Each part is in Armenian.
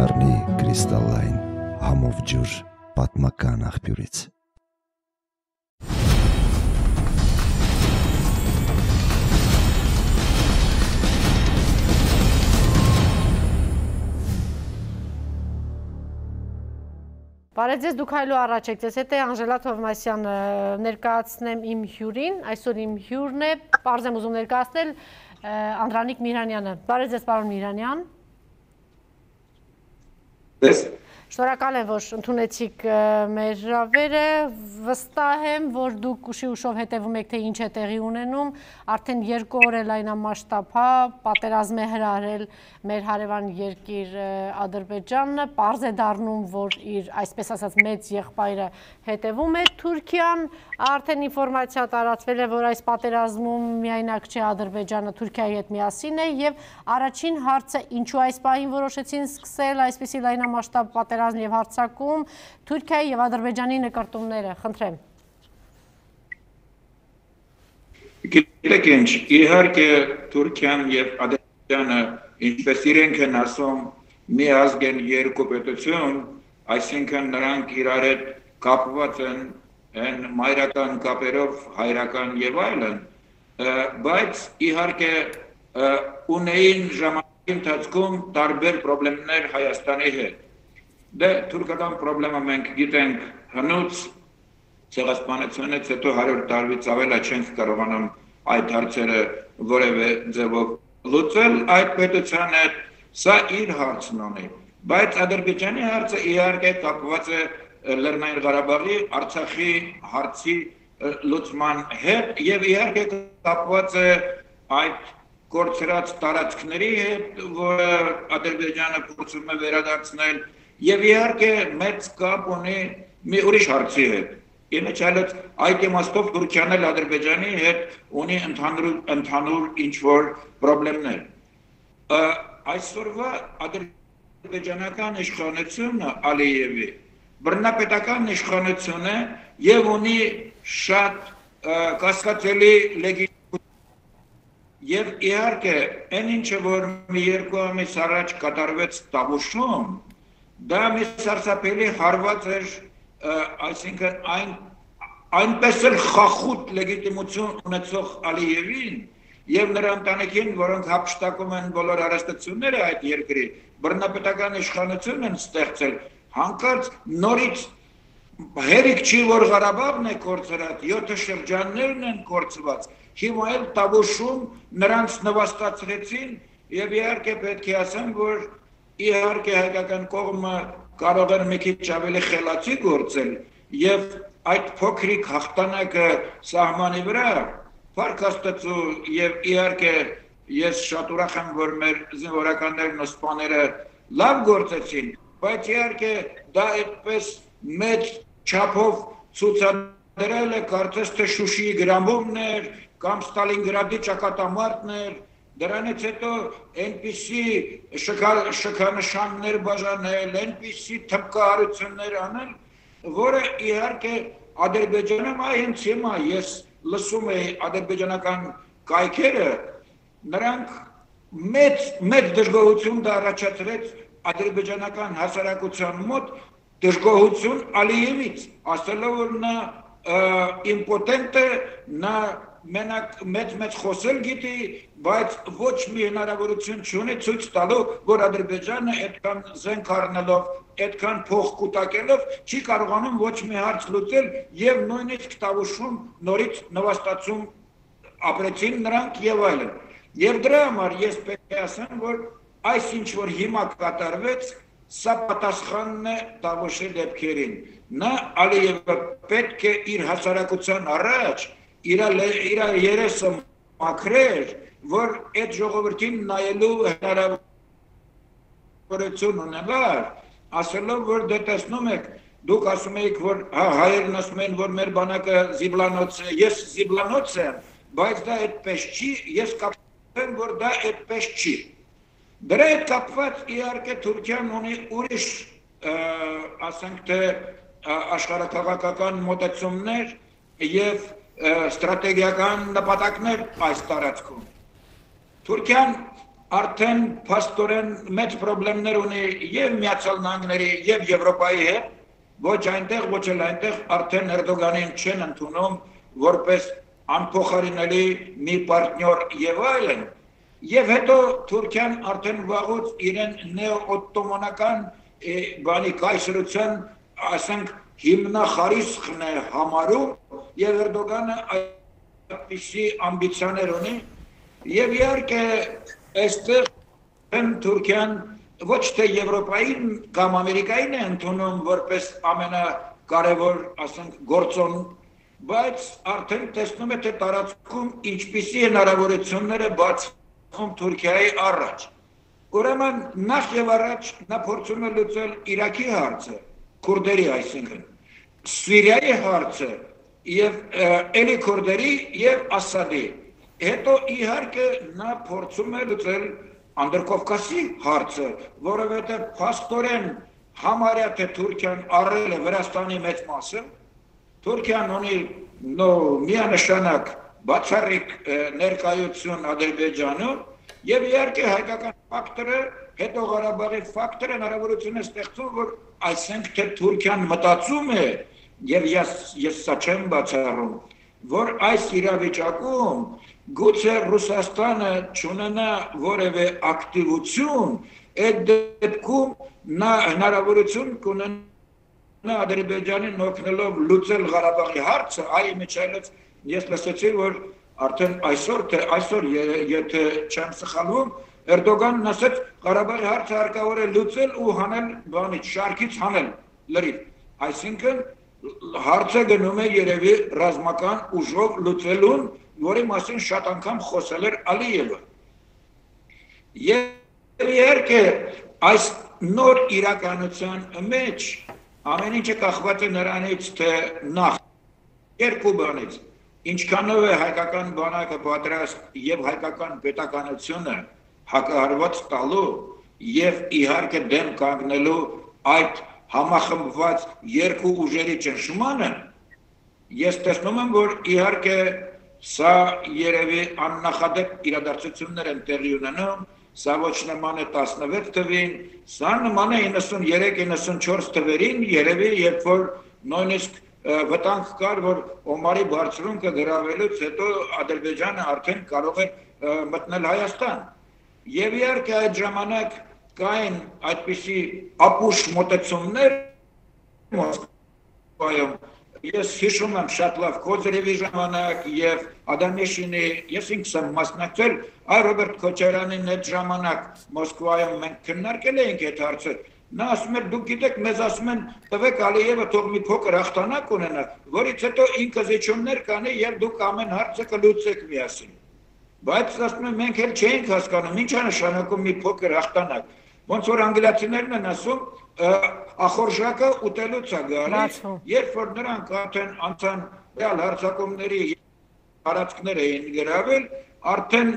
կդառնի կրիստալային համով ջուր պատմական աղբյուրից։ Բարև ձեզ, դուք հայլու առաջ եք, ձեզ հետ է Անժելա Թովմասյանը, ներկայացնեմ իմ հյուրին, այսօր իմ հյուրն է, պարզ եմ ուզում ներկայացնել Անդրանիկ Միրանյանը։ Բարև ձեզ, պարոն Միրանյան։ Շնորհակալ եմ, որ ընդունեցիք մեր հրավերը, վստահ եմ, որ դուք ուշի ուշով հետևում եք, թե ինչ է տեղի ունենում, արդեն 2 օր է լայնամասշտաբ պատերազմ է հրահրել մեր հարևան երկիր Ադրբեջանը, պարզ է դառնում, որ իր այսպես ասած մեծ եղբայրը հետևում է Թուրքիան, արդեն ինֆորմացիա տարածվել է, որ այս պատերազմում միայնակ չէ Ադրբեջանը Թուրքիայի հետ միասին է եւ առաջին հարցը ինչու այս պահին որոշեցին սկսել այսպիսի լայնամասշտաբ պատերազմ եւ հարձակում Թուրքիայի եւ Ադրբեջանի նկարտումները, խնդրեմ։ Գիտեք ինչ, իհարկե Թուրքիան եւ Ադրբեջանը ինչպես իրենք են ասում մի ազգ են երկու պետություն, այսինքն նրանք իրար հետ կապված են մայրական կապերով, հայրական եւ այլն, բայց իհարկե ունեին ժամանակի ընթացքում տարբեր խնդիրներ Հայաստանի հետ։ Դե թուրքական խնդրը մենք գիտենք հնուց ցեղասպանությունից հետո 100 տարվից ավել չենք կարողանում այդ հարցերը որևէ ձևով լուծել այդ պետության հետ, սա իր հարցն ունի, բայց Ադրբեջանի հարցը իհարկե կապված է Լեռնային Ղարաբաղի, Արցախի հարցի լուծման հետ եւ իհարկե կապված է այդ կորցրած տարածքների հետ, որը Ադրբեջանը փորձում է վերադարձնել եւ իհարկե մեծ կապ ունի մի ուրիշ հարցի հետ։ Իմիջիալից այդ իմաստով Թուրքիան էլ Ադրբեջանի հետ ունի ընդհանուր ինչ-որ խնդիրներ։ Այսօրվա ադրբեջանական իշխանությունը Ալիևի բռնապետական իշխանություն է եւ ունի շատ կասկածելի լեգիտիմություն։ Եվ իհարկե այն ինչը որ մի 2 ամիս առաջ կատարվեց Տավուշում, դա մի սարսափելի հարված էր, այսինքն այնպես էլ խախուտ լեգիտիմություն ունեցող Ալիևին եւ նրա ընտանիքին, որոնք հափշտակում են բոլոր հարստությունները այդ երկրի, բռնապետական իշխանություն են ստեղծել, հանկարծ նորից հերիք չի որ Ղարաբաղն է կորցրած, 7 շրջաններն են կորցված, հիմա էլ Տավուշում նրանց նվաստացրեցին եւ իհարկե պետք է ասեմ, որ իհարկե հայկական կողմը կարող էր մի քիչ ավելի խելացի գործել եւ այդ փոքրիկ հաղթանակը սահմանի վրա Փառք Աստծո եւ իհարկե ես շատ ուրախ եմ, որ մեր զինվորականներն ու սպաները լավ գործեցին, բայց իհարկե դա այդպես մեծ չափով ցուցադրել է կարծես թե Շուշիի գրամբումներ կամ Ստալինգրադի ճակատամարտներ, դրանից հետո այնպիսի շքանշաններ բաժանել, այնպիսի թմկահարություններ անել, որը իհարկե Ադրբեջանում հենց հիմա ես լսում էի ադրբեջանական կայքերը, նրանք մեծ դժգոհություն առաջացրեց ադրբեջանական հասարակության մոտ դժգոհություն Ալիևից, ասելով որ նա իմպոտենտ է, նա մենակ մեծ խոսել գիտի, բայց ոչ մի հնարավորություն չունի ցույց տալու, որ Ադրբեջանը այդքան զենք առնելով, այդքան փող կուտակելով չի կարողանում ոչ մի հարց լուծել եւ նույնիսկ Տավուշում նորից նվաստացում ապրեցին նրանք եւ այլն։ Եվ դրա համար ես պետք է ասեմ, որ այս ինչ որ հիմա կատարվեց, սա պատասխանն է Տավուշի դեպքերին։ Նա Ալիևը պետք է իր հասարակության առաջ իր երեսը մաքրեր, որ այդ ժողովրդին նայելու հնարավորություն ունենար, ասելով, որ դե տեսնում եք, դուք ասում եք, որ հայերն ասում են, որ մեր բանակը զիբլանոց է, ես զիբլանոց եմ, բայց դա այդպես չի, ես կապեմ, որ դա այդպես չի։ Դրա հետ կապված իհարկե Թուրքիան ունի ուրիշ, ասենք թե աշխարհաքաղաքական մոտեցումներ եւ ստրատեգիական նպատակներ այս տարածքում։ Թուրքիան արդեն փաստորեն մեծ խնդիրներ ունի եւ Միացյալ Նահանգների եւ Եվրոպայի հետ, ոչ այնտեղ, ոչ էլ այնտեղ արդեն Էրդողանին չեն ընդունում որպես անփոխարինելի մի պարտներ եւ այլն։ Եվ հետո Թուրքիան արդեն վաղուց իրեն նեո-օտոմանական բանի կայսրության, ասենք, հիմնախարիսխն է համարում եւ Էրդողանը այդպիսի ամբիցիաներ ունի եւ իհարկե այստեղ Թուրքիան ոչ թե Եվրոպային կամ Ամերիկային է ընդունում որպես ամենակարևոր, ասենք, գործոն, բայց արդեն տեսնում է թե տարածքում ինչպիսի հնարավորություններ է բացվում Թուրքիայի առաջ։ Ուրեմն նախ եւ առաջ նա փորձում է լուծել Իրաքի հարցը, քուրդերի, այսինքն Սիրիայի հարցը եւ էլի քուրդերի եւ Ասադի։ Հետո իհարկե նա փորձում է լուծել Անդրկովկասի հարցը, որովհետեւ փաստորեն համարյա թե Թուրքիան առել է Վրաստանի մեծ մասը, Թուրքիան ունի միանշանակ բացառիկ ներկայություն Ադրբեջանում եւ իհարկե հայկական ֆակտորը, հետո Ղարաբաղի ֆակտորը հնարավորություն է ստեղծում, որ այսինքն թե Թուրքիան մտածում է եւ ես սա չեմ բացառում, որ այս իրավիճակում գուցե Ռուսաստանը չունենա որևէ ակտիվություն, այդ դեպքում նա հնարավորություն կունենա Ադրբեջանին օգնելով լուծել Ղարաբաղի հարցը, այ միջայլոց ես լսեցի, որ արդեն այսօր եթե չեմ սխալվում, Էրդողանն ասաց Ղարաբաղի հարցը հարկավոր է լուծել ու հանել բանից, շարքից հանել լրիվ, այսինքն հարցը գնում է երևի ռազմական ուժով լուծելուն, որի մասին շատ անգամ խոսել էր Ալիևը։ Եվ իհարկե այս նոր իրականության մեջ ամեն ինչը կախված է նրանից, թե նախ երկու բանից, ինչքանով է հայկական բանակը պատրաստ եւ հայկական պետականությունը հակահարված տալու եւ իհարկե դեմ կանգնելու այդ համախմբված երկու ուժերի ճնշմանը, ես տեսնում եմ, որ իհարկե սա երևի աննախադեպ իրադարձություններ են տեղի ունենում, սա ոչ նման է 16 թվին, սա նման է 93-94 թվերին, երևի երբ որ նույնիսկ վտանգ կար, որ Օմարի բարձրունքը գրավելուց հետո Ադրբեջանը արդեն կարող է մտնել Հայաստան։ Եվ իհարկե այդ ժամանակ կային այդպիսի ապուշ մոտեցումներ Մոսկվայում։ Ես հիշում եմ շատ լավ Կոզրևի ժամանակ եւ Ադամեշինի, ես ինքս եմ մասնակցել, այ Ռոբերտ Քոչարյանին այդ ժամանակ Մոսկվայում մենք քննարկել էինք այդ հարցը։ Նա ասում էր, դուք գիտեք, մեզ ասում են, տվեք Ալիևը թող մի փոքր հաղթանակ ունենա, որից հետո ինքը զիջումներ կանի եւ դուք ամեն հարցը կլուծեք միասին։ Բայց ասում եմ, մենք էլ չէինք հասկանում, ինչ է նշանակում մի փոքր հաղթանակ։ Ոնց որ անգլիացիներն են ասում, ախորժակը ուտելուց է գալիս, երբ որ նրանք արդեն անցան ռեալ հարձակումների տարածքներ էին գրավել, արդեն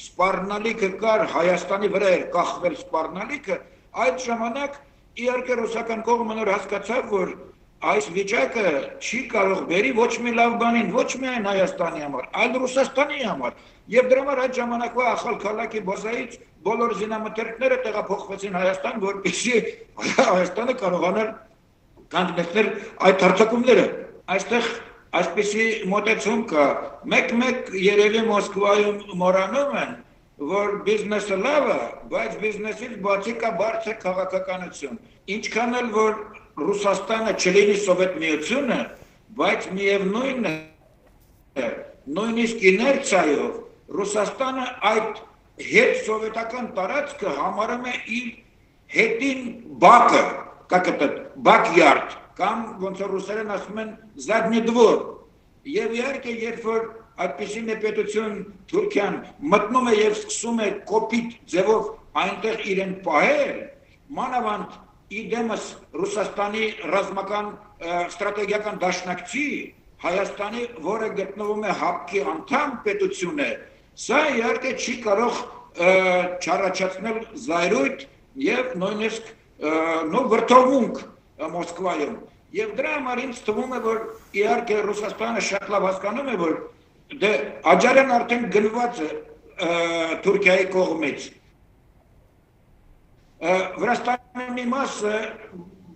սպառնալիքը կար, Հայաստանի վրա էր կախվել սպառնալիքը, այդ ժամանակ իհարկե ռուսական կողմը նոր հասկացավ, որ այս վիճակը չի կարող բերի ոչ մի լավ բանին, ոչ միայն Հայաստանի համար, այլ Ռուսաստանի համար։ Եվ դրա համար այդ ժամանակվա ախալքալակի բազայից բոլոր զինամթերքները տեղափոխվեցին Հայաստան, որպեսզի Հայաստանը կարողանար կանգնեցնել այդ հարձակումները։ Այստեղ այսպիսի մոտեցում կա, մեկ երևի Մոսկվայում մոռանում են, որ բիզնեսը լավ է, բայց բիզնեսից բացի կա բարձր քաղաքականություն։ Ինչքան էլ որ Ռուսաստանը չլինի Սովետ միությունը, բայց միևնույն է, նույնիսկ իներցիայով Ռուսաստանը այդ հետ սովետական տարածքը համարում է իր հետին բակը, как это, backyard, կամ ոնց որ ռուսերեն ասում են задний двор։ Եվ իհարկե երբ որ այդպիսի մի պետություն Թուրքիան մտնում է եւ սկսում է կոպիտ ձևով այնտեղ իրեն պահել, մանավանդ իդեմս Ռուսաստանի ռազմական ստրատեգիական դաշնակցի Հայաստանի, որը գտնվում է ՀԱՊԿ-ի անդամ պետություն է, սա իհարկե չի կարող չառաջացնել զայրույթ եւ նույնիսկ վրդովմունք Մոսկվայում։ Եվ դրա համար ինձ թվում է, որ իհարկե Ռուսաստանը շատ լավ հասկանում է, որ դե Աջարյան արդեն գնված է Թուրքիայի կողմից, Վրաստանի մի մասը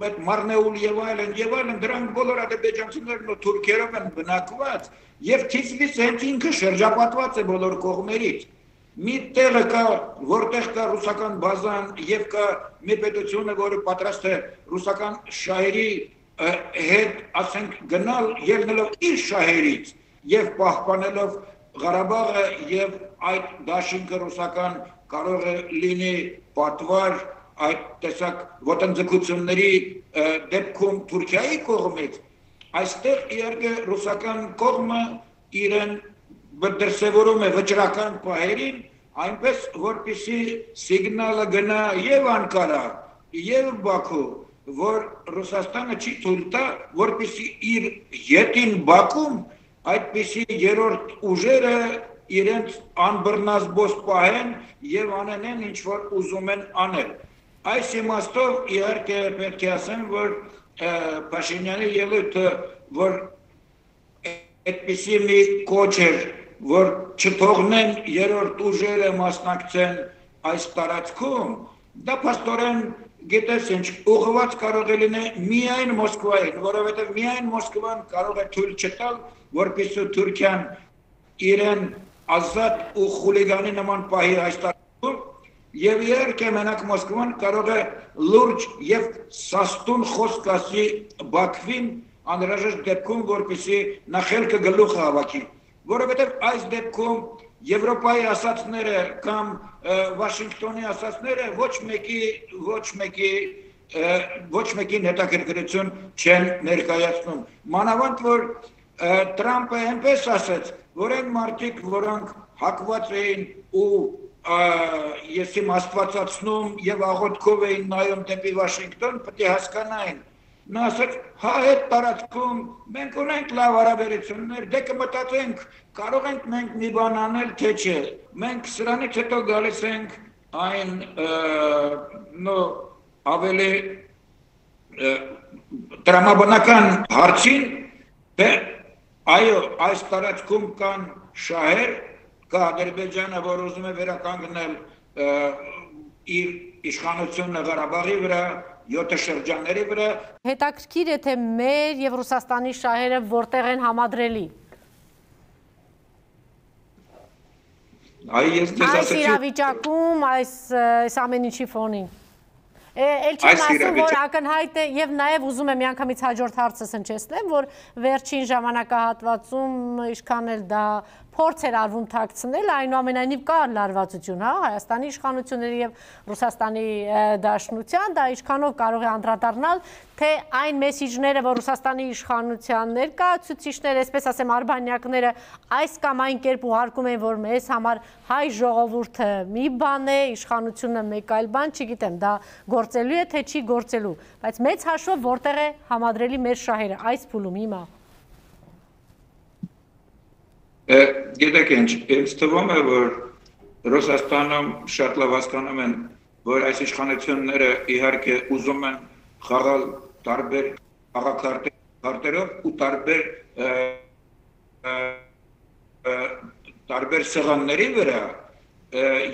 այդ Մարնեուլ եւ այլն դրանք բոլոր ադրբեջանցիներն ու թուրքերով են բնակված եւ Թիֆլիս հենց ինքը շրջապատված է բոլոր կողմերից մի տեղը կա որտեղ կա ռուսական բազան եւ կա մի պետությունը որը պատրաստ է ռուսական շահերի հետ ասենք գնալ ելնելով իր շահերից եւ պահպանելով Ղարաբաղը եւ այդ դաշինքը ռուսական կարող է լինի պատվար այդ տեսակ ոտնձգությունների դեպքում Թուրքիայի կողմից այստեղ իհարկե ռուսական կողմը իրեն դրսևորում է վճռական պահերին այնպես որպեսզի սիգնալը գնա եւ Անկարա եւ Բաքու որ Ռուսաստանը չի թույլ տա որպեսզի իր ետին Բաքում այդպիսի երրորդ ուժերը իրենց անբռնազբոս պահեն եւ անեն ինչ որ ուզում են անել այս իմաստով իհարկե պետք է ասեմ որ Փաշինյանի ելույթը որ այդպիսի մի կոչ էր որ չթողնեն երրորդ ուժերը մասնակցեն այս տարածքում դա փաստորեն գիտես ինչ ուղղված կարող է լինել միայն Մոսկվային որովհետեւ միայն Մոսկվան կարող է թույլ չտալ որպեսզի Թուրքիան իրեն ազատ ու խուլիգանի նման պահի այս տարածքում եւ իհարկե մենակ Մոսկվան կարող է լուրջ եւ սաստուն խոսք ասի Բաքվին անհրաժեշտ դեպքում որպեսզի նախելքը գլուխ հավաքի որովհետեւ այս դեպքում Եվրոպայի ասածները կամ Վաշինգտոնի ասածները ոչ մեկի հետաքրքրություն չեն ներկայացնում մանավանդ որ Տրամպը այնպես ասաց որ այն մարդիկ որոնք հակված էին ու ես իմ աստվածացնում եւ աղոթքով էին նայում դեպի Վաշինգտոն պետք է հասկանային նա ասաց հա այդ տարածքում մենք ունենք լավ հարաբերություններ դե կմտածենք կարող ենք մենք մի բան անել թե չէ մենք սրանից հետո գալիս ենք այն ավելի տրամաբանական հարցին թե այո այս տարածքում կան շահեր կա Ադրբեջանը որ ուզում է վերականգնել իր իշխանությունը Ղարաբաղի վրա 7 շրջանների վրա հետաքրքիր է թե մեր եւ Ռուսաստանի շահերը որտեղ են համադրելի այս իրավիճակում այս ամեն ինչի ֆոնին Էլ չեմ ասում, որ ակնհայտ է եւ նաեւ ուզում եմ միանգամից հաջորդ հարցս հնչեցնեմ, որ վերջին ժամանակահատվածում ինչքան էլ դա փորձ էր արվում թաքցնել, այնուամենայնիվ կա լարվածություն, հա, Հայաստանի իշխանությունների եւ Ռուսաստանի Դաշնության, դա ինչքանով կարող է անդրադառնալ, թե այն մեսիջները, որ Ռուսաստանի իշխանության ներկայացուցիչները, այսպես ասեմ, արբանյակները այս կամ այն կերպ ուղարկում են, որ մեզ համար հայ ժողովուրդը մի բան է, իշխանությունը մեկ այլ բան, չգիտեմ, դա գործելու է թե չի գործելու, բայց մեծ հաշվով որտեղ է համադրելի մեր շահերը այս փուլում հիմա Գիտեք ինչ, ինձ թվում է, որ Ռուսաստանում շատ լավ հասկանում են, որ այս իշխանությունները իհարկե ուզում են խաղալ տարբեր խաղաքարտերով ու տարբեր սեղանների վրա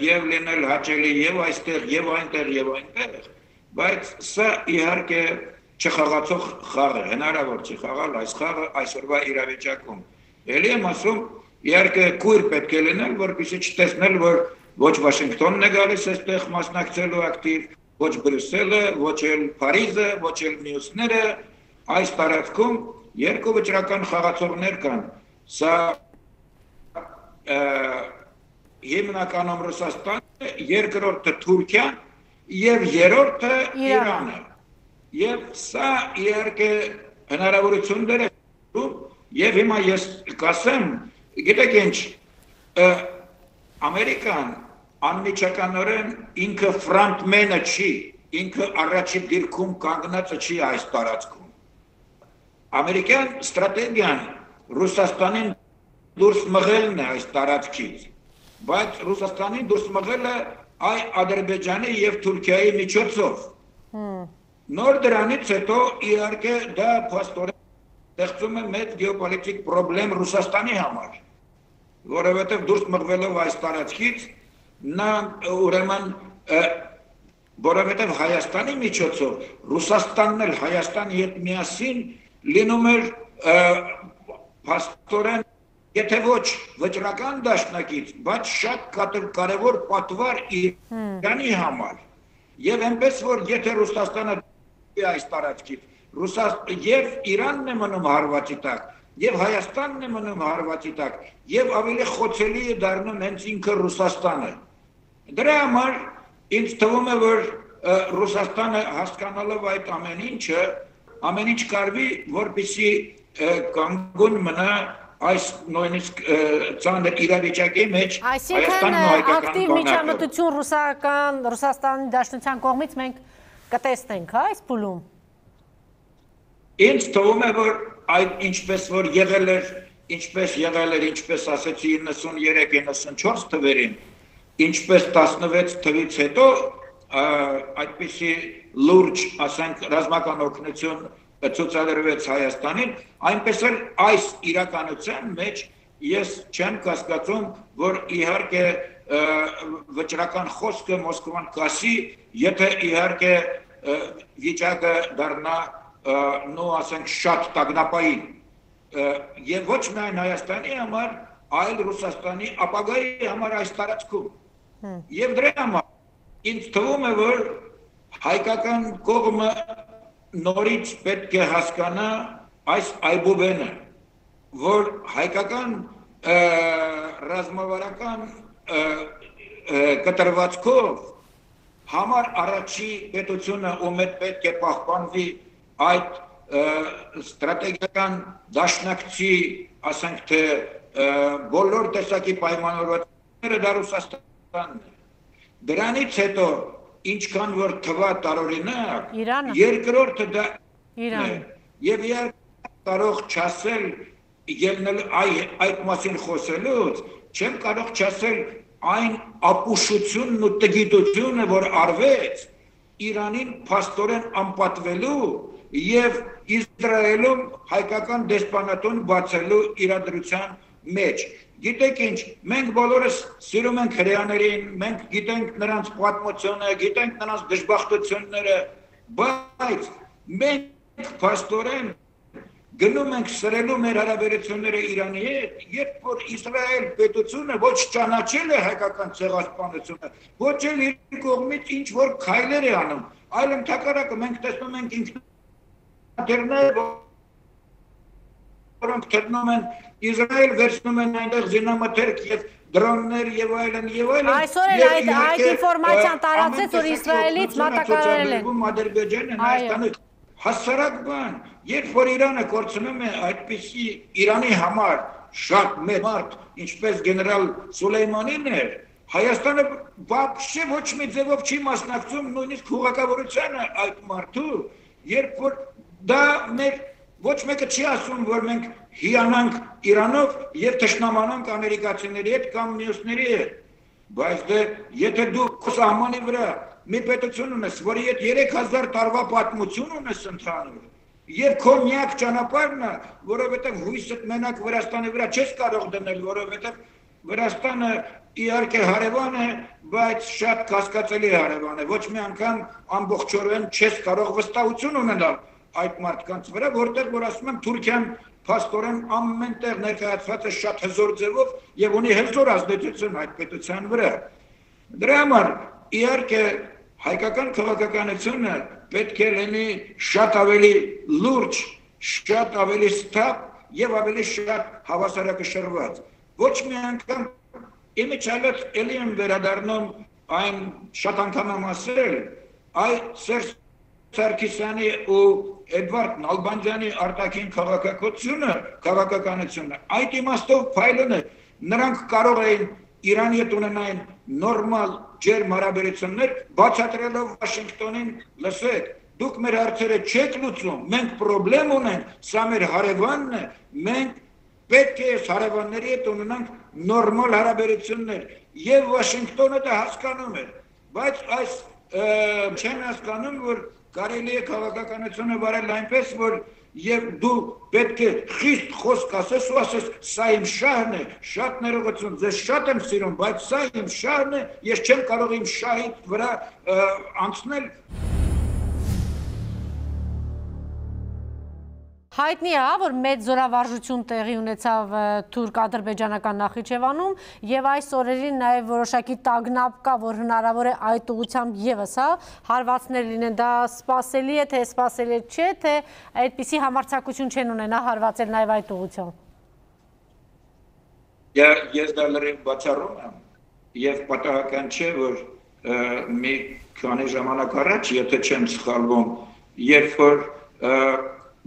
եւ լինել հաճելի եւ այստեղ եւ այնտեղ, բայց սա իհարկե չխաղացող խաղ է, հնարավոր չի խաղալ այս խաղը այսօրվա իրավիճակում։ Էլի եմ ասում Իհարկե կույր պետք է լինել, որպեսզի չտեսնել, որ ոչ Վաշինգտոնն է գալիս այստեղ մասնակցելու ակտիվ, ոչ Բրյուսելը, ոչ էլ Փարիզը, ոչ էլ մյուսները, այս տարածքում երկու վճռական խաղացողներ կան։ Սա հիմնականում Ռուսաստանը, երկրորդը Թուրքիան եւ երրորդը Իրանը։ Եվ սա իհարկե հնարավորություններ է եւ հիմա ես կասեմ Գիտեք ինչ, Ամերիկան անմիջականորեն ինքը ֆրոնտմենը չի, ինքը առաջի դիրքում կանգնածը չի այս տարածքում։ Ամերիկյան ստրատեգիան Ռուսաստանին դուրս մղելն է այս տարածքից, բայց Ռուսաստանին դուրս մղելը այ Ադրբեջանի եւ Թուրքիայի միջոցով։ Նոր դրանից հետո իհարկե դա փաստորեն ստեղծում է մեծ գեոպոլիտիկ պրոբլեմ Ռուսաստանի համար։ Որովհետև դուրս մղվելով այս տարածքից նա ուրեմն որովհետև Հայաստանի միջոցով Ռուսաստանն էլ Հայաստանի հետ միասին լինում էր փաստորեն եթե ոչ վճռական դաշնակից, բայց շատ կարևոր պատվար Իրանի համար։ Եվ այնպես որ եթե Ռուսաստանը այս տարածքից եւ Իրանն է մնում հարվածի տակ, եւ Հայաստանն է մնում հարվածի տակ, եւ ավելի խոցելի է դառնում հենց ինքը Ռուսաստանը։ Դրա համար ինձ թվում է որ Ռուսաստանը հասկանալով այդ ամեն ինչ կարվի, որպեսզի կանգուն մնա այս նույնիսկ ծանր իրավիճակի մեջ Հայաստանն ու հայկական ակտիվ միջամտություն Ռուսաստանի Դաշնության կողմից մենք կտեսնենք, հա, այս փուլում։ Ինձ թվում է որ այդ ինչպես որ եղել էր, ինչպես ասեցի 93-94 թվերին, ինչպես 16 թվից հետո այդպիսի լուրջ, ասենք, ռազմական օգնություն ցուցադրվեց Հայաստանին, այնպես էլ այս իրականության մեջ ես չեմ կասկածում, որ իհարկե վճռական խոսքը Մոսկվան կասի, եթե իհարկե վիճակը դառնա նո ասենք շատ տագնապային եւ ոչ միայն Հայաստանի համար, այլ Ռուսաստանի ապագայի համար այս տարածքում։ Եվ դրա համար ինձ թվում է որ հայկական կողմը նորից պետք է հասկանա այս այբուբենը, որ հայկական ռազմավարական կտրվածքով համար առաջի պետությունը ում պետք է պահպանվի այդ ստրատեգիական դաշնակցի, ասենք թե բոլոր տեսակի պայմանավորվածները դա Ռուսաստանն է։ Դրանից հետո ինչքան որ թվա տարօրինակ, երկրորդը դա Իրանը։ Եվ իհարկե կարող չասել ելնել այդ մասին խոսելուց, չեմ կարող չասել այն ապուշությունն ու տգիտությունը, որ արվեց Իրանին փաստորեն անպատվելու եւ Իսրայելում հայկական դեսպանատուն բացելու իրադրության մեջ։ Գիտեք ինչ, մենք բոլորս սիրում ենք հրեաներին, մենք գիտենք նրանց պատմությունը, գիտենք նրանց դժբախտությունները, բայց մենք փաստորեն գնում ենք սրելու մեր հարաբերությունները Իրանի հետ, երբ որ Իսրայել պետությունը ոչ ճանաչել է հայկական ցեղասպանությունը, ոչ էլ իր կողմից ինչ որ քայլեր է անում, այլ ընդհակառակը մենք տեսնում ենք ինքնատերներ, որոնք թռնում են Իսրայել, վերցնում են այնտեղ զինամթերք եւ դրոններ եւ այլն եւ այլն։ Այսօր էլ այդ ինֆորմացիան տարածեց, որ Իսրայելից մատակարարել են Ադրբեջանը, Հայաստանը հասարակ բան, երբ որ Իրանը կորցնում է այդպիսի Իրանի համար շատ մեծ մարդ, ինչպես գեներալ Սուլեյմանին էր, Հայաստանը вообще ոչ մի ձևով չի մասնակցում նույնիսկ հողակավորությանը այդ մարդու, երբ որ դա մեր ոչ մեկը չի ասում, որ մենք հիանանք Իրանով եւ թշնամանանք ամերիկացիների հետ կամ մյուսների հետ, բայց դե եթե դու քո սահմանի վրա մի պետություն ունես, որի հետ 3000 տարվա պատմություն ունես ընդհանուր, եւ քո միակ ճանապարհն է, որովհետեւ հույսդ մենակ Վրաստանի վրա չես կարող դնել, որովհետեւ Վրաստանը իհարկե հարևան է, բայց շատ կասկածելի հարևան է, ոչ մի անգամ ամբողջորեն չես կարող վստահություն ունենալ այդ մարդկանց վրա, որտեղ որ ասում եմ Թուրքիան փաստորեն ամենտեղ ներկայացված է շատ հզոր ձևով եւ ունի հզոր ազդեցություն այդ պետության վրա։ Դրա համար իհարկե հայկական քաղաքականությունը պետք է լինի շատ ավելի լուրջ, շատ ավելի ստապ եւ ավելի շատ հավասարակշռված։ Ոչ մի անգամ իմիջիալով էլի եմ վերադառնում այն շատ անգամ եմ ասել, Սերժ Սարգսյանի ու Էդվարդ Նալբանդյանի արտաքին քաղաքականությունը այդ իմաստով փայլուն է, նրանք կարող էին Իրանի հետ ունենային նորմալ ջերմ հարաբերություններ, բացատրելով Վաշինգտոնին, լսեք, դուք մեր հարցերը չեք լուծում, մենք խնդրեմ ունենք, սա մեր հարևանն է, մենք պետք է այս հարևանների հետ ունենանք նորմալ հարաբերություններ, եւ Վաշինգտոնը դա հասկանում է, բայց այս չեն հասկանում, որ կարելի է քաղաքականությունը վարել այնպես, որ եւ դու պետք է խիստ խոսք ասես ու ասես, սա իմ շահն է, շատ ներողություն, ձեզ շատ եմ սիրում, բայց սա իմ շահն է, ես չեմ կարող իմ շահի վրա անցնել։ Հայտնի է, որ մեծ զորավարժություն տեղի ունեցավ թուրք-ադրբեջանական Նախիջևանում եւ այս օրերին նաեւ որոշակի տագնապ կա, որ հնարավոր է այդ ուղղությամբ եւս հարվածներ լինեն, դա սպասելի է, թե սպասելի չէ, թե այդպիսի համարձակություն չեն ունենա հարվածել նաեւ այդ ուղղությամբ։ Ես դա լրիվ բացառում եմ եւ պատահական չէ, որ մի քանի ժամանակ առաջ, եթե չեմ սխալվում, երբ որ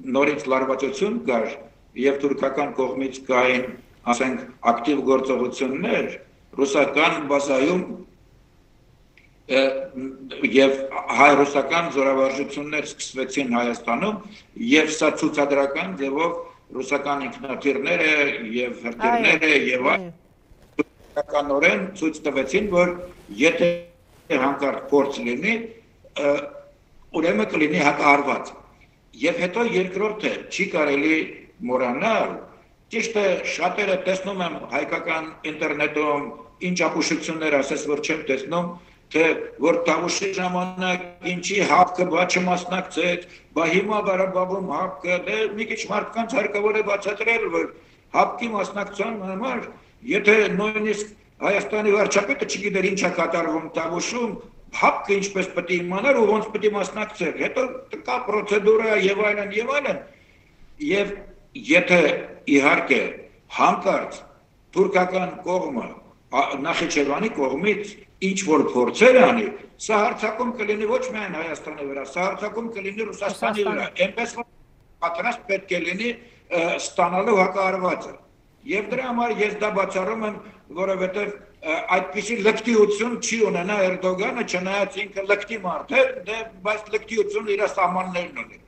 նորից լարվածություն կար եւ թուրքական կողմից կային, ասենք, ակտիվ գործողություններ ռուսական բազայում եւ հայ-ռուսական զորավարժություններ սկսվեցին Հայաստանում եւ սա ցուցադրական ձևով ռուսական ինքնաթիռները եւ հրթիռները եւ այլն ցույց տվեցին, որ եթե հանկարծ փորձ լինի, ուրեմն կլինի հակահարված։ Եվ հետո երկրորդը չի կարելի մոռանալ, ճիշտ է, շատերը տեսնում եմ հայկական ինտերնետում ինչ ապուշություններ ասես, որ չեմ տեսնում, թե որ Տավուշի ժամանակ ինչի հապկը բա չմասնակցեց, բա հիմա Ղարաբաղում հապկը, դե մի քիչ մարդկանց հարկավոր է բացատրել, որ հապկի մասնակցության համար, եթե նույնիսկ Հայաստանի վարչապետը չգիտեր ինչ է կատարվում Տավուշում, հապկը ինչպես պետք է իմանար ու ոնց պետք է մասնակցել, հետո կա պրոցեդուրա եւ այլն, եւ եթե իհարկե հանկարծ թուրքական կողմը Նախիջևանի կողմից ինչ որ փորձեր անի, սա հարձակում կլինի ոչ միայն Հայաստանի վրա, սա հարձակում կլինի Ռուսաստանի վրա, այնպես որ պատրաստ պետք է լինի ստանալու հակահարվածը։ Եվ դրա համար ես դա բացառում եմ, որովհետև այդպիսի լկտիություն չի ունենա Էրդոգանը, չնայած ինքը լկտի մարդ է, բայց լկտիությունը իր սահմաններն ունի։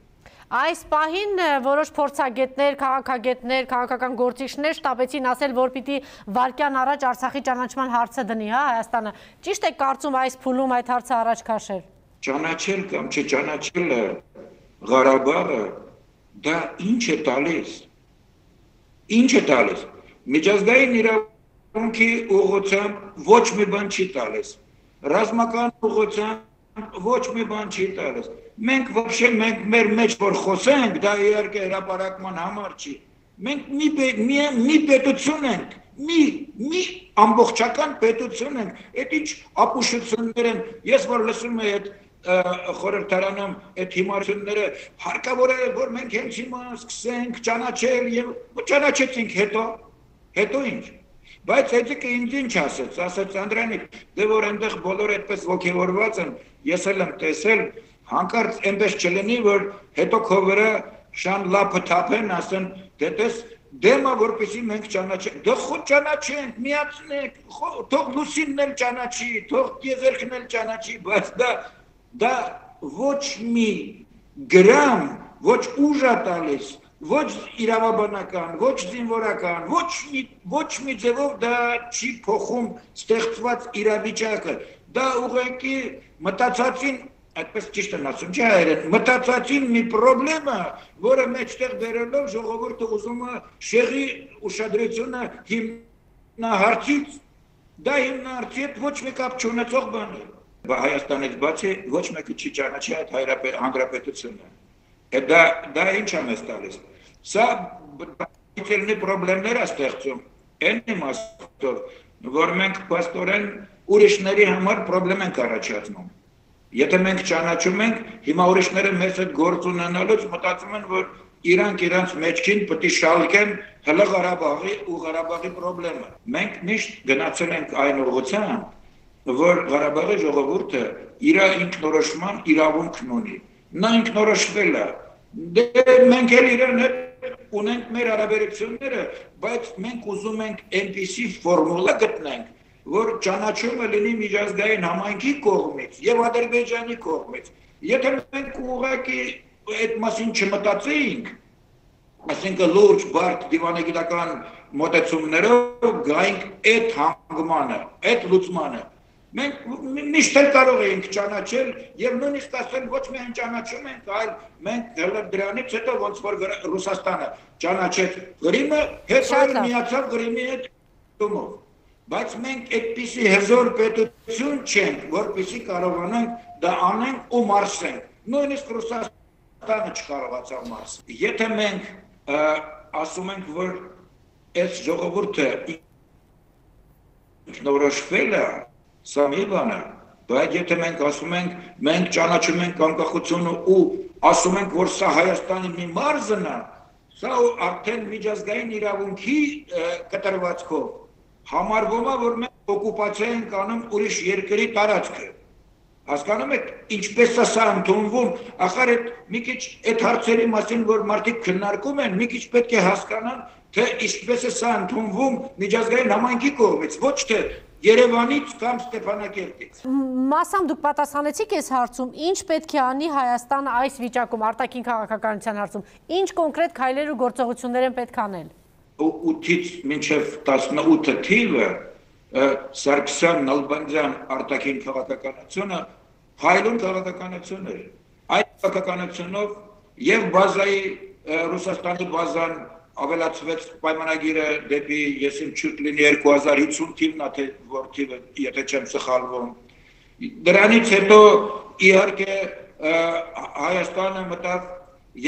Այս պահին որոշ փորձագետներ, քաղաքագետներ, քաղաքական գործիչներ շտապեցին ասել, որ պիտի վարկյան առաջ Արցախի ճանաչման հարցը դնի, Հայաստանը։ Ճիշտ է կարծում այս փուլում այդ հարցը առաջ քաշել։ Ճանաչել կամ չճանաչելը Ղարաբաղը դա ինչ է տալիս։ Ինչ է տալիս։ Միջազգային իրավունքի ուղղությամբ ոչ մի բան չի տալիս։ Ռազմական ուղղությամբ ոչ մի բան չի տալիս։ Մենք вообще մեր մեջ որ խոսենք, դա իհարկե հրապարակման համար չի։ Մենք մի պետություն ենք, մի ամբողջական պետություն ենք։ Այդ ինչ ապուշություններ են։ Ես որ լսում եմ այդ խորհրդարանում այդ հիմարությունները, հարկավոր է որ մենք հենց հիմա սկսենք ճանաչել եւ ճանաչեցինք հետո ինչ։ Բայց այդիկը ինձ ինչ ասեց Անդրանիկ, դե որ այնտեղ բոլորը այդպես ոգևորված են, ես էլ եմ տեսել, հանկարծ այնպես չլինի, որ հետո քո վրա շան լափը թափեն, ասեն, դե տես դեմա որպեսի մենք ճանաչենք, դե խո ճանաչենք, միացնենք, թող Լուսինն էլ ճանաչի, թող Եզերքն էլ ճանաչի, բայց դա ոչ մի գրամ, ոչ ուժ է տալիս, ոչ իրավաբանական, ոչ զինվորական, ոչ մի ձևով դա չի փոխում ստեղծված իրավիճակը, դա ուղղակի մտածածին, այդպես ճիշտ են ասում, չէ հայերեն, մտածածին մի պրոբլեմա, որը մեջտեղ բերելով ժողովուրդը ուզում է շեղի ուշադրությունը հիմնահարցից, դա հիմնահարցի հետ ոչ մի կապ չունեցող բան է։ Հայաստանից բացի ոչ մեկը չի ճանաչի այդ հանրապետությունը։ Դա ինչ է մեզ տալիս։ Սա բացելնի պրոբլեմներ է ստեղծում, այն իմաստով, որ մենք պաստորեն ուրիշների համար պրոբլեմ ենք առաջացնում։ Եթե մենք ճանաչում ենք, հիմա ուրիշները մեզ հետ գործ ունենալուց մտածում են, որ իրանք իրանց մեջքին պետք է շալկեն հլը Ղարաբաղի ու Ղարաբաղի պրոբլեմը։ Մենք միշտ գնացել ենք այն ուղղությամբ, որ Ղարաբաղի ժողովուրդը իր ինքնորոշման իրավունքն ունի։ Նա ինքնորոշվել է։ Դե մենք էլ իրեն հետ ունենք մեր հարաբերությունները, բայց մենք ուզում ենք այնպիսի ֆորմուլա գտնենք, որ ճանաչումը լինի միջազգային համայնքի կողմից եւ Ադրբեջանի կողմից։ Եթե մենք ուղղակի այդ մասին չմտածեինք, այսինքն լուրջ բարդ դիվանագիտական մոտեցումներով գայինք այդ հանգմանը, այդ լուծմանը, Մենք միշտ էլ կարող էինք ճանաչել եւ նույնիսկ ասել ոչ միայն ճանաչում ենք, այլ մենք դրանից հետո ոնց որ Ռուսաստանը ճանաչեց Ղրիմը, հետո միացավ Ղրիմի հետ դումով։ Բայց մենք այդպիսի հզոր պետություն չենք, որպեսզի կարողանանք դա անենք ու մարսենք։ Նույնիսկ Ռուսաստանը չկարողացավ մարսել։ Եթե մենք ասում ենք, որ այս ժողովուրդը ինքնորոշվել է, սա մի բան է, բայց եթե մենք ասում ենք, մենք ճանաչում ենք անկախությունը ու ասում ենք, որ սա Հայաստանի մի մարզն է, սա արդեն միջազգային իրավունքի կտրվածքով համարվում է, որ մենք օկուպացիա ենք անում ուրիշ երկրի տարածքը։ Հասկանում եք, ինչպես է սա ընդունվում, ախր մի քիչ այդ հարցերի մասին, որ մարդիկ քննարկում են, մի քիչ պետք է հասկանան, թե ինչպես է սա ընդունվում միջազգային համայնքի կողմից, ոչ թե Երևանից կամ Ստեփանակերտից։ Մասամբ դուք պատասխանեցիք այս հարցում, ինչ պետք է անի Հայաստանը այս վիճակում, արտաքին քաղաքականության հարցում, ինչ կոնկրետ քայլեր ու գործողություններ են պետք անել։ 8-ից մինչև 18 թիվը Սարգսյան Նալբանդյան արտաքին քաղաքականությունը հայլուն քաղաքականություն էր։ Այդ քաղաքականությունով եւ բազայի Ռուսաստանի բազան ավելացվեց պայմանագիրը դեպի եսիմ չուտ լինի 2050 թիվն, թե որ թիվը, եթե չեմ սխալվում։ Դրանից հետո իհարկե Հայաստանը մտավ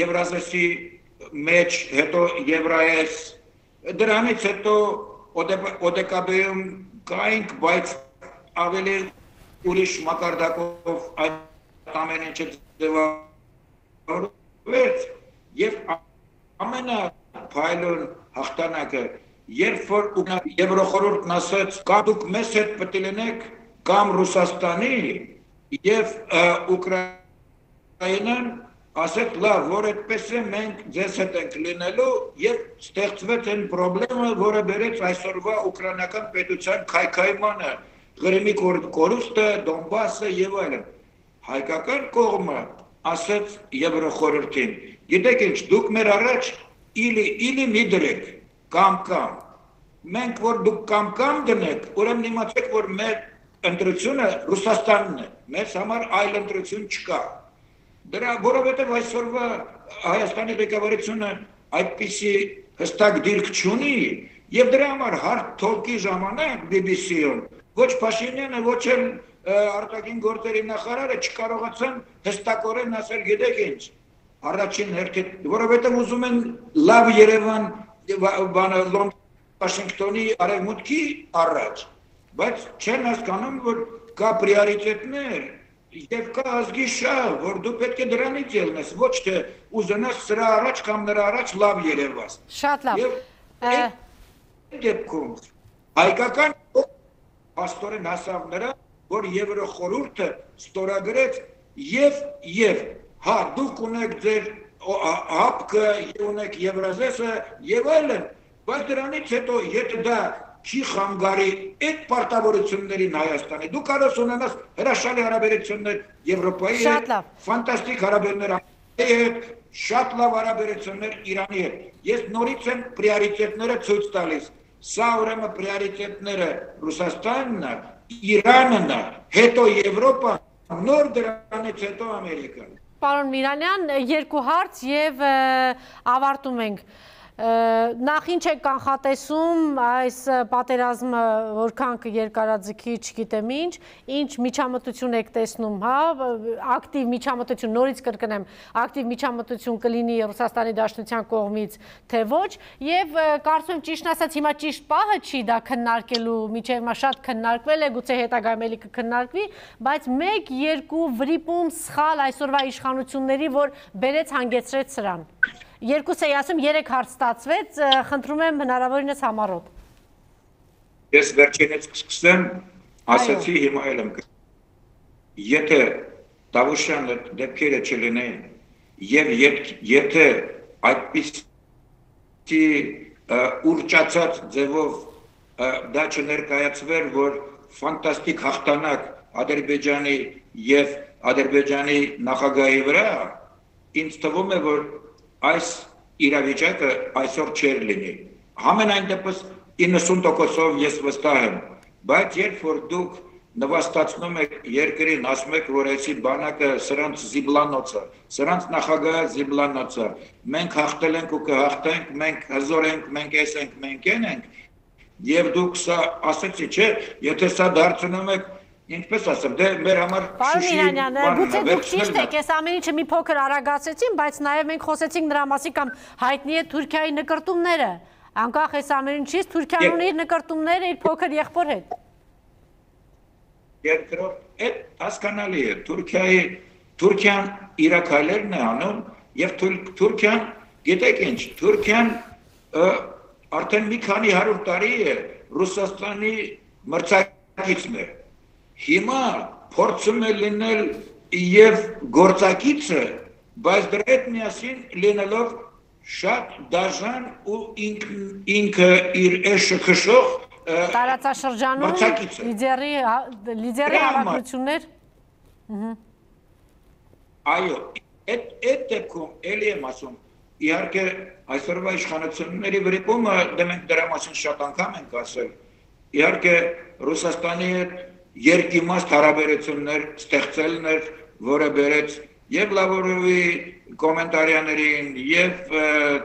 Եվրազեսի մեջ, հետո Եվրայես, դրանից հետո ՕԴԿԲ-ում կայինք, բայց ավելի ուրիշ մակարդակով այդ ամեն ինչը ձևավորվեց եւ ամենափայլուն հաղթանակը, երբ որ Եվրոխորհուրդն ասաց, կամ դուք մեզ հետ պետք է լինեք, կամ Ռուսաստանի եւ Ուկրաինան ասեց, լավ, որ այդպես է, մենք ձեզ հետ ենք լինելու եւ ստեղծվեց այն խնդրը, որը բերեց այսօրվա ուկրաինական պետության քայքայմանը, Ղրիմի կորուստը, Դոնբասը եւ այլն։ Հայկական կողմը ասեց Եվրոխորհրդին, գիտեք ինչ, դուք մեր առաջ իլի մի դրեք, կամ, մենք որ դուք կամ դնեք, ուրեմն իմացեք, որ մեր ընտրությունը Ռուսաստանն է, մեզ համար այլ ընտրություն չկա։ Դրա որովհետև այսօրվա Հայաստանի ղեկավարությունը այդպիսի հստակ դիրք չունի եւ դրա համար հարթ թոլկի ժամանակ BBC-ում ոչ Փաշինյանը, ոչ էլ արտաքին գործերի նախարարը չկարողացան հստակորեն ասել, գիտեք ինչ, առաջին հերթին, որովհետև ուզում են լավ Երևան, Վաշինգտոնի արևմուտքի առաջ, բայց չեն հասկանում, որ կա պրիորիտետներ եւ կա ազգի շահ, որ դու պետք է դրանից ելնես, ոչ թե ուզենաս սրա առաջ կամ նրա առաջ լավ երևաս։ Շատ լավ։ Եվ այդ դեպքում հայկական փաստորեն հասավ նրա, որ Եվրոխորհուրդը ստորագրեց եւ հա դուք ունեք ձեր հապկը, ունեք Եվրազեսը եւ այլն, բայց դրանից հետո եթե դա չի խանգարի այդ պարտավորություններին Հայաստանի, դու կարող ունենաս հրաշալի հարաբերություններ Եվրոպայի հետ, ֆանտաստիկ հարաբերություններ հետ, շատ լավ հարաբերություններ Իրանի հետ։ Ես նորից եմ պրիորիտետները ցույց տալիս։ Սա ուրեմն պրիորիտետները Ռուսաստանն է, Իրանն է, հետո Եվրոպան, նոր դրանից հետո Ամերիկան։ Պարոն Միրանյան, երկու հարց եւ ավարտում ենք։ Նախ ինչ եք կանխատեսում այս պատերազմը որքան կերկարաձգի, չգիտեմ ինչ միջամտություն եք տեսնում, հա, ակտիվ միջամտություն, նորից կրկնեմ, ակտիվ միջամտություն կլինի Ռուսաստանի Դաշնության կողմից, թե ոչ, եւ կարծում եմ ճիշտն ասած հիմա ճիշտ պահը չի դա քննարկելու, միջև հիմա շատ քննարկվել է, գուցե հետագայում էլի կքննարկվի, բայց 1-2 վրիպում սխալ այսօրվա իշխանությունների, որ բերեց հանգեցրեց սրան։ Երկուս էի ասում, 3 հարց ստացվեց, խնդրում եմ հնարավորինս համառոտ։ Ես վերջինից կսկսեմ, ասացի հիմա էլ եմ եթե Դավուշյան դեպքերը չլինեն եւ եթե այդպիսի ուրճացած ձևով դա չներկայացվեր, որ ֆանտաստիկ հաղթանակ Ադրբեջանի եւ Ադրբեջանի նախագահի վրա, ինձ թվում է, որ այս իրավիճակը այսօր չէր լինի։ Համենայն դեպս 90%-ով ես վստահ եմ, բայց երբ որ դուք նվաստացնում եք երկրին, ասում եք, որ այսի բանակը սրանց զիբլանոցը, սրանց նախագահը զիբլանոցը, մենք հաղթել ենք ու կհաղթենք, մենք հզոր ենք, մենք այս ենք, մենք են ենք, եւ դուք սա ասեցի, չէ, եթե սա դարձնում եք, ինչպես ասեմ, դե մեր համար Պարոն Իրանյան, գուցե դուք ճիշտ եք, այս ամեն ինչը մի փոքր արագացրեցին, բայց նաեւ մենք խոսեցինք նրա մասին կամ հայտնի է Թուրքիայի նկրտումները, անկախ այս ամեն ինչից Թուրքիան ունի իր նկրտումները իր փոքր եղբոր հետ։ Երկրորդ, այդ հասկանալի է, Թուրքիան իր քայլերն է անում եւ Թուրքիան, գիտեք ինչ, Թուրքիան արդեն մի քանի 100 տարի է Ռուսաստանի մրցակիցն է։ Հիմա փորձում է լինել եւ գործակիցը, բայց դրա հետ միասին լինելով շատ դաժան ու ինքը իր էշը քշող տարածաշրջանում լիդերի հավաքություններ։ Այո, այդ դեպքում էլի եմ ասում, իհարկե այսօրվա իշխանությունների վրիպումը դե մենք դրա մասին շատ անգամ ենք ասել։ Իհարկե Ռուսաստանի հետ երկիմաստ հարաբերություններ ստեղծելն էր, որը բերեց եւ Լավրովի կոմենտարիաներին եւ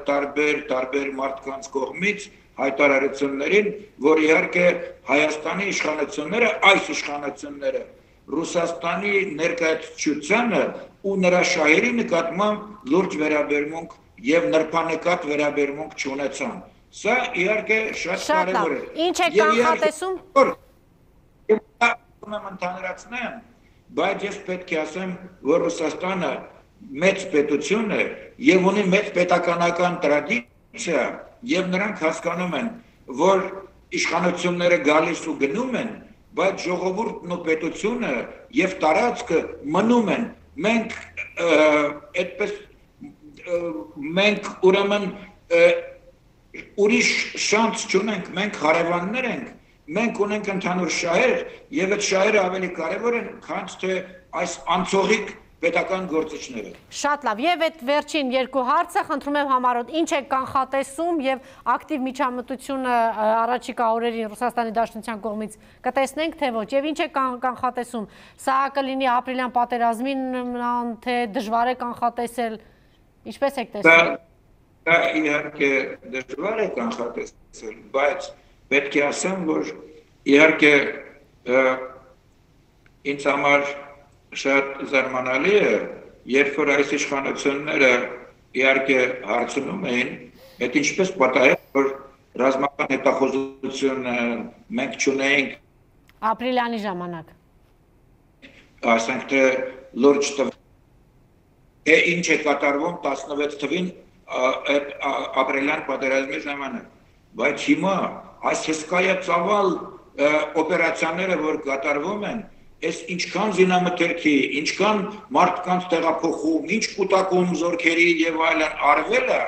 տարբեր մարդկանց կողմից հայտարարություններին, որ իհարկե Հայաստանի իշխանությունները, այս իշխանությունները Ռուսաստանի ներկայացուցչությանը ու նրա շահերի նկատմամբ լուրջ վերաբերմունք եւ նրբանկատ վերաբերմունք չունեցան։ Սա իհարկե շատ կարևոր է։ Ինչ է կանխատեսում։ Ընդհանրացնեմ, բայց ես պետք է ասեմ, որ Ռուսաստանը մեծ պետություն է եւ ունի մեծ պետականական տրադիցիա եւ նրանք հասկանում են, որ իշխանությունները գալիս ու գնում են, բայց ժողովուրդն ու պետությունը եւ տարածքը մնում են։ Մենք այդպես մենք ուրեմն ուրիշ շանս չունենք, մենք հարևաններ ենք, մենք ունենք ընդհանուր շահեր եւ այդ շահերը ավելի կարեւոր են, քան թե այս անցողիկ պետական գործիչները։ Շատ լավ, եւ այդ վերջին երկու հարցը խնդրում եմ համառոտ, ինչ է կանխատեսում եւ ակտիվ միջամտությունը առաջիկա օրերին Ռուսաստանի Դաշնության կողմից կտեսնենք թե ոչ, եւ ինչ է կանխատեսում, սա կլինի ապրիլյան պատերազմին նման, թե դժվար է կանխատեսել, ինչպես եք տեսնում։ Դա իհարկե դժվար է կանխատեսել, բայց պետք է ասեմ, որ իհարկե ինձ համար շատ զարմանալի է, երբ որ այս իշխանությունները իհարկե հարցնում էին, այդ ինչպես պատահեց, որ ռազմական հետախուզություն մենք չունեինք ապրիլյանի ժամանակ։ Ասենք թե լուրջ թե ինչ է կատարվում 16 թվին այդ ապրիլյան պատերազմի ժամանակ, բայց հիմա այս հսկայածավալ օպերացիաները, որ կատարվում են, Այս ինչքան զինամթերքի, ինչքան մարդկանց տեղափոխում, ինչ կուտակում զորքերի եւ այլն արվել է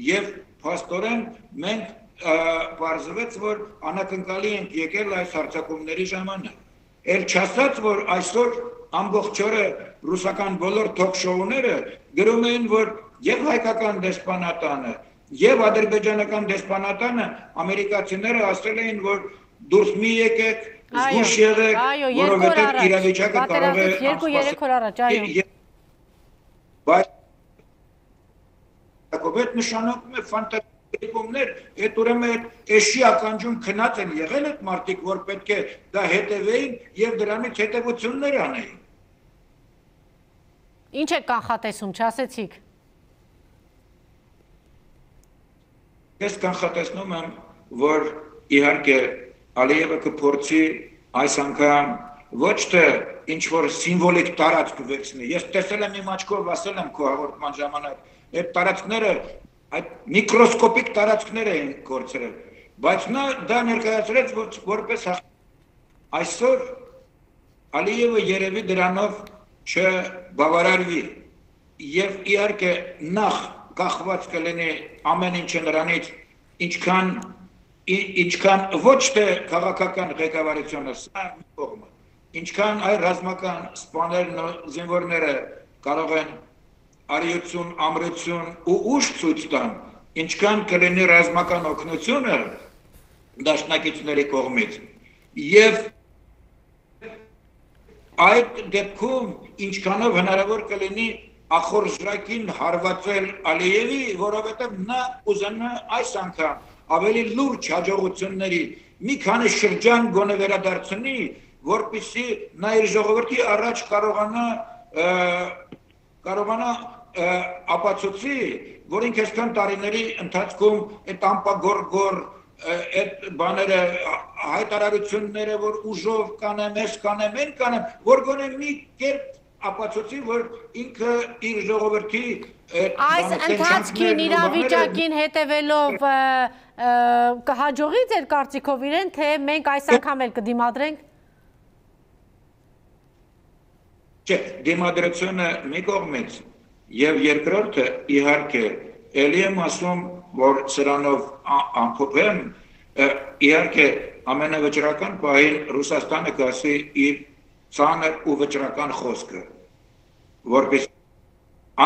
եւ փաստորեն մենք բարձվեց, որ անակնկալի ենք եկել այս հարձակումների ժամանակ։ Էլ չասած, որ այսօր ամբողջ օրը ռուսական բոլոր թոք-շոուները գրում էին, որ եւ հայկական դեսպանատանը եւ ադրբեջանական դեսպանատանը ամերիկացիները ասել էին, որ դուրս մի եկեք զգուշ եղեք, որովհետև իրավիճակը կարող է երկու-երեք օր առաջ, այո։ Բայց այդ նշանակում է ֆանտաստիկումներ, այդ ուրեմն էշի ականջում քնած են եղել այդ մարդիկ, որ պետք է դա հետևեին եւ դրանից հետևություններ անեին։ Ինչ է կանխատեսում, չասեցիք։ Ես կանխատեսնում եմ, որ իհարկե Ալիևը կփորձի այս անգամ ոչ թե ինչ-որ սիմվոլիկ տարածք վերցնի։ Ես տեսել եմ իմ աչքով, ասել եմ քո հաղորդման ժամանակ, այդ տարածքները, այդ միկրոսկոպիկ տարածքներ էին կորցրել, բայց նա դա ներկայացրեց որպես այսօր Ալիևը երևի դրանով չբավարարվի եւ իհարկե նախ կախված կլինի ամեն ինչը նրանից, ինչքան ոչ թե քաղաքական ղեկավարությունը, սա մի կողմը, ինչքան այ ռազմական սպաներն ու զինվորները կարող են արիություն, ամրություն ու ուժ ցույց տան, ինչքան կլինի ռազմական օգնությունը դաշնակիցների կողմից եւ այդ դեպքում ինչքանով հնարավոր կլինի ախորժակին հարվածել Ալիևի, որովհետև նա ուզում է այս անգամ ավելի լուրջ հաջողությունների մի քանի շրջան գոնե վերադարձնի, որպեսզի նա իր ժողովրդի առաջ կարողանա ապացուցի, որ ինքը այսքան տարիների ընթացքում այդ ամպագորգոր այդ բաները հայտարարությունները, որ ուժով կանեմ, ես կանեմ, են կանեմ, որ գոնե մի կերպ ապացուցի, որ ինքը իր ժողովրդի այս ընթացքին իրավիճակին հետևելով կհաջողի ձեր կարծիքով իրեն, թե մենք այս անգամ էլ կդիմադրենք։ Չէ, դիմադրությունը մի կողմից եւ երկրորդը իհարկե ելի եմ ասում, որ սրանով ամփոփեմ, իհարկե ամենավճռական պահին Ռուսաստանը կասի իր ծանր ու վճռական խոսքը, որպես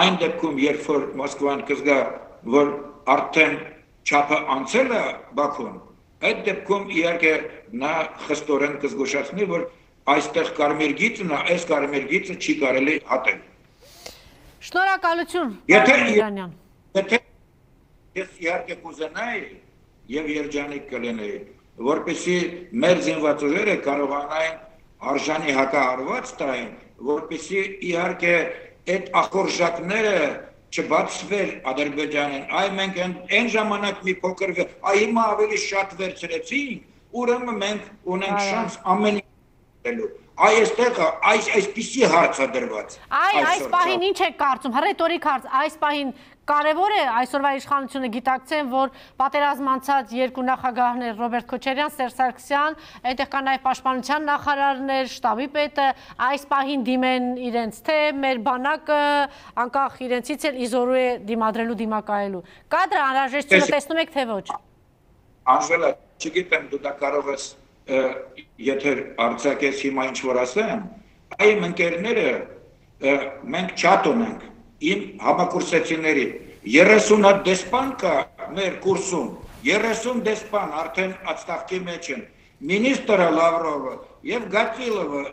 այն դեպքում, երբ որ Մոսկվան կզգա, որ արդեն չափը անցել է Բաքուն, այդ դեպքում իհարկե նա խստորեն կզգուշացնի, որ այստեղ կարմիր գիծն է, այս կարմիր գիծը չի կարելի հատել։ Շնորհակալություն, Իրանյան։ Եթե ես իհարկե կուզենայի եւ երջանիկ կլինեի, որպեսզի մեր զինված ուժերը կարողանային արժանի հակահարված տային, որպեսզի իհարկե այդ ախորժակները չբացվեր Ադրբեջանին, այ մենք այն ժամանակ մի փոքր, այ հիմա ավելի շատ վերցրեցինք, ուրեմն մենք ունենք շանս ամեն այստեղ այսպիսի հարց է դրված։ Այս պահին ինչ եք կարծում, հռետորիկ հարց, այս պահին կարևոր է այսօրվա իշխանությունը գիտակցեն, որ պատերազմ անցած երկու նախագահներ Ռոբերտ Քոչարյան, Սերժ Սարգսյան, այնտեղ կա նաև պաշտպանության նախարարներ, շտաբի պետը, այս պահին դիմեն իրենց, թե մեր բանակը անկախ իրենցից էլ իզորու է դիմադրելու, դիմակայելու։ Կա դրա անհրաժեշտությունը տեսնում եք, թե ոչ։ Անժելա, չգիտեմ, դու դա կարող ես եթե արձակես հիմա ինչ որ ասեմ, այմ ընկերները մենք չաթ ունենք իմ համակուրսեցիների 30 դեսպան կա մեր կուրսում, 30 դեսպան արդեն ատստավքի մեջ են, մինիստրը Լավրովը և Գատիլովը,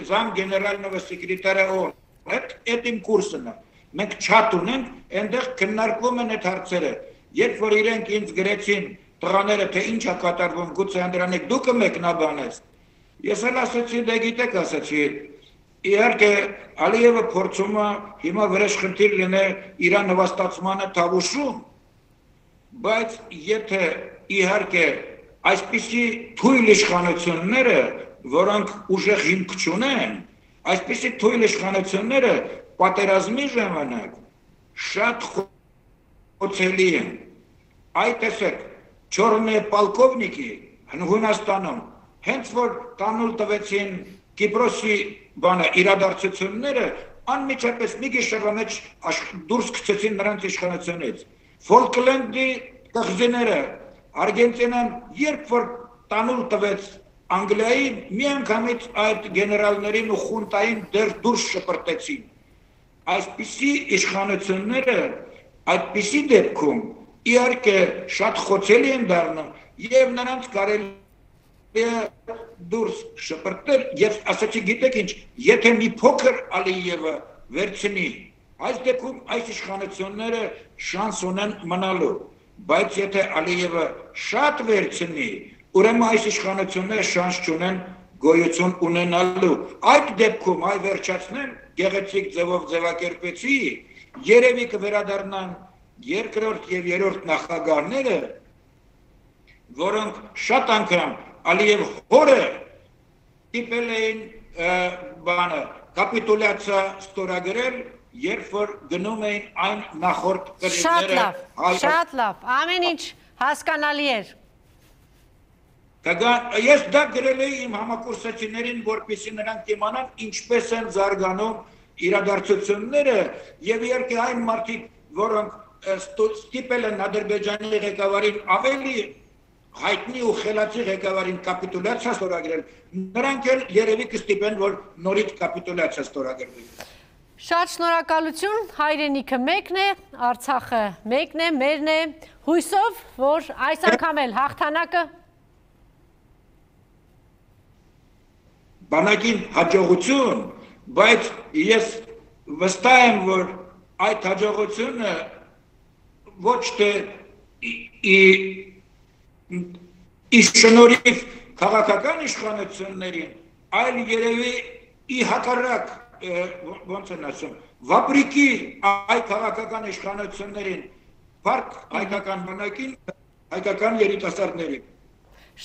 զամ գեներալնովը սեկրետարը օն, այդ իմ կուրսն է, մենք չաթ ունենք, այնտեղ քննարկվում են այդ հարցերը, երբ որ իրենք ինձ գրեցին տղաները, թե ինչ է կատարվում, գուցե Անդրանիկ դու կմեկնաբանես, ես էլ ասեցի, դե գիտեք ասեցի, իհարկե Ալիևը փորձում է հիմա վրեժխնդիր լինել իր նվաստացմանը Թավուշում, բայց եթե իհարկե այսպիսի թույլ իշխանությունները, որոնք ուժեղ հիմք չունեն, այսպիսի թույլ իշխանությունները պատերազմի ժամանակ շատ խոցելի են, այդ տեսեք, Չորնե պալկովնիկի Հունաստանում, հենց որ տանուլ տվեցին Կիպրոսի իրադարձությունները, անմիջապես մի գիշերվա մեջ դուրս գցեցին նրանց իշխանությունից։ Ֆոլկլենդի կղզիները, Արգենտինան, երբ որ տանուլ տվեց Անգլիային, միանգամից այդ գեներալներին ու խունտային դուրս շպրտեցին։ Այսպիսի իշխանությունները, այդպիսի դեպքում իհարկե շատ խոցելի են դառնում եւ նրանց կարելի է դուրս շպրտել եւ ասացի գիտեք ինչ, եթե մի փոքր Ալիևը վերցնի, այս դեպքում այս իշխանությունները շանս ունեն մնալու, բայց եթե Ալիևը շատ վերցնի, ուրեմն այս իշխանությունները շանս չունեն գոյություն ունենալու։ Այդ դեպքում այ վերջացնեմ, գեղեցիկ ձևով ձևակերպեցի, երևի կվերադառնան երկրորդ և երրորդ նախագահները, որոնք շատ անգամ Ալիև հորը տիպել էին կապիտուլյացիա ստորագրել, երբ որ գնում էին այն նախորդ կրիվները։ Շատ լավ, ամեն ինչ հասկանալի էր։ Ես դա գրել էի իմ համակուրսեցիներին, որպեսզի նրանք իմանան ինչպես են զարգանում իրադարձությունները և իհարկե այն մարդիկ, որոնք ստիպել են Ադրբեջանի ղեկավարին ավելի հայտնի ու խելացի ղեկավարին կապիտուլյացիա ստորագրել, նրանք էլ երևի կստիպեն, որ նորից կապիտուլյացիա ստորագրվի։ Շատ շնորհակալություն, հայրենիքը մեկն է, Արցախը մեկն է, մերն է, հույսով, որ այս անգամ էլ հաղթանակը։ բանակին հաջողություն, բայց ես վստահ եմ, որ այդ հաջողությունը ոչ թե ի շնորհիվ քաղաքական իշխանություններին, այլ երևի ի հակառակ ոնց են ասում, վապրիկի այդ քաղաքական իշխանություններին, փառք հայկական բանակին, հայկական երիտասարդներին։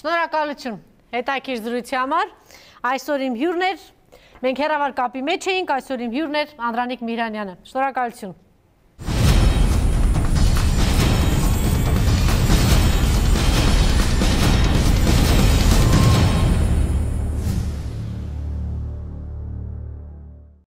Շնորհակալություն հետաքրքիր զրույցի համար։ Այսօր իմ հյուրն էր, մենք հեռավար կապի մեջ էինք, այսօր իմ հյուրն էր Անդրանիկ Միրանյանը։ Շնորհակալություն։